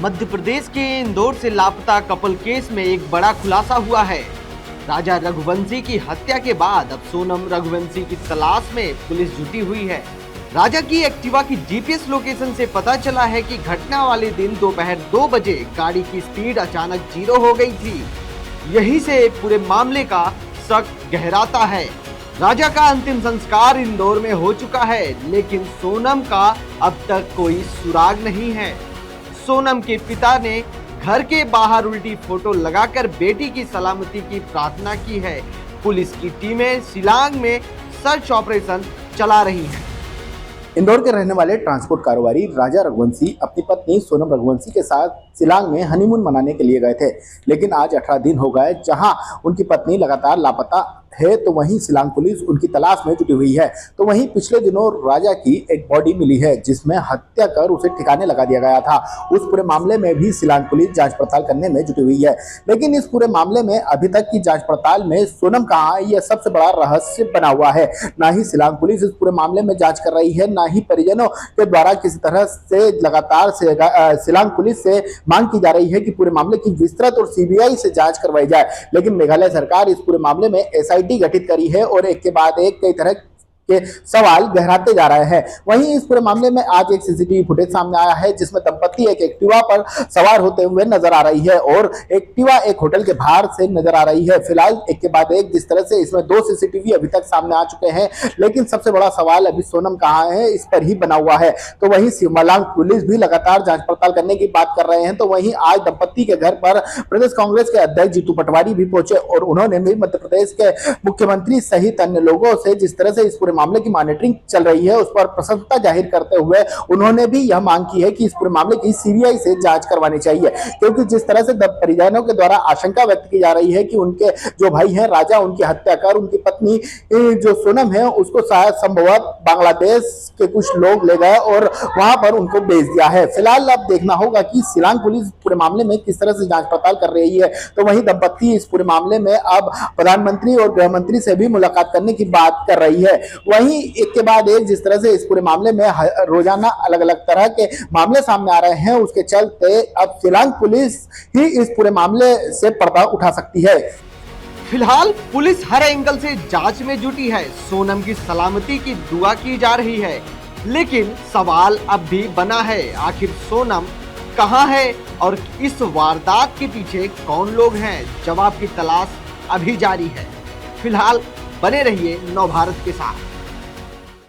मध्य प्रदेश के इंदौर से लापता कपल केस में एक बड़ा खुलासा हुआ है। राजा रघुवंशी की हत्या के बाद अब सोनम रघुवंशी की तलाश में पुलिस जुटी हुई है। राजा की एक्टिवा की जीपीएस लोकेशन से पता चला है कि घटना वाले दिन दोपहर 2 बजे गाड़ी की स्पीड अचानक 0 हो गई थी। यहीं से पूरे मामले का शक गहराता है। राजा का अंतिम संस्कार इंदौर में हो चुका है, लेकिन सोनम का अब तक कोई सुराग नहीं है। सोनम के पिता ने घर के बाहर उल्टी फोटो लगाकर बेटी की सलामती की प्रार्थना की है। पुलिस की टीमें शिलांग में सर्च ऑपरेशन चला रही हैं। इंदौर के रहने वाले ट्रांसपोर्ट कारोबारी राजा रघुवंशी अपनी पत्नी सोनम रघुवंशी के साथ शिलांग में हनीमून मनाने के लिए गए थे, लेकिन आज 18 दिन हो गए जहां उनकी पत्नी लगातार लापता है, तो वहीं शिलांग पुलिस उनकी तलाश में जुटी हुई है। तो वहीं पिछले दिनों राजा की एक बॉडी मिली है जिसमें हत्या कर उसे ठिकाने लगा दिया गया था। उस पूरे मामले में भी शिलांग पुलिस जांच पड़ताल करने में जुटी हुई है, लेकिन इस पूरे मामले में अभी तक की जांच पड़ताल में सोनम कहाँ है, यह सबसे बड़ा रहस्य बना हुआ है। ना ही शिलांग पुलिस इस पूरे मामले में जांच कर रही है, ना ही परिजनों के द्वारा किसी तरह से लगातार शिलांग पुलिस से मांग की जा रही है कि पूरे मामले की विस्तृत और सीबीआई से जांच करवाई जाए। लेकिन मेघालय सरकार इस पूरे मामले में एसआईटी गठित करी है और एक के बाद एक कई तरह के सवाल गहराते जा रहे हैं। वहीं इस पूरे मामले में आज एक सीसीटीवी फुटेज सामने आया है जिसमें दंपत्ति एक एक्टिवा पर सवार होते हुए नजर आ रही है और एक्टिवा एक होटल के बाहर से नजर आ रही है। फिलहाल एक के बाद एक जिस तरह से इसमें 2 सीसीटीवी अभी तक सामने आ चुके हैं, लेकिन सबसे बड़ा सवाल अभी सोनम कहाँ है इस पर ही बना हुआ है। तो वहीं शिलांग पुलिस भी लगातार जांच पड़ताल करने की बात कर रहे हैं। तो वहीं आज दंपत्ति के घर पर प्रदेश कांग्रेस के अध्यक्ष जीतू पटवारी भी पहुंचे और उन्होंने भी मध्य प्रदेश के मुख्यमंत्री सहित अन्य लोगों से जिस तरह से इस पूरे मामले की मॉनिटरिंग चल रही है उस पर प्रसन्नता जाहिर करते हुए उन्होंने भी यह मांग की है कि इस पूरे मामले की सीबीआई से जांच करवानी चाहिए, क्योंकि जिस तरह से परिजनों के द्वारा आशंका व्यक्त की जा रही है कि उनके जो भाई हैं राजा उनकी हत्या कर उनकी पत्नी जो सोनम है उसको शायद संभवतः बांग्लादेश के कुछ लोग ले गए और वहां पर उनको भेज दिया है। फिलहाल अब देखना होगा कि शिलांग पुलिस पूरे मामले में किस तरह से जांच पड़ताल कर रही है। तो वहीं दंपत्ति इस पूरे मामले में अब प्रधानमंत्री और गृह मंत्री से भी मुलाकात करने की बात कर रही है। वहीं एक के बाद एक जिस तरह से इस पूरे मामले में रोजाना अलग अलग तरह के मामले सामने आ रहे हैं, उसके चलते अब शिलांग पुलिस ही इस पूरे मामले से पर्दा उठा सकती है। फिलहाल पुलिस हर एंगल से जांच में जुटी है। सोनम की सलामती की दुआ की जा रही है, लेकिन सवाल अब भी बना है, आखिर सोनम कहां है और इस वारदात के पीछे कौन लोग हैं? जवाब की तलाश अभी जारी है। फिलहाल बने रहिए नवभारत के साथ।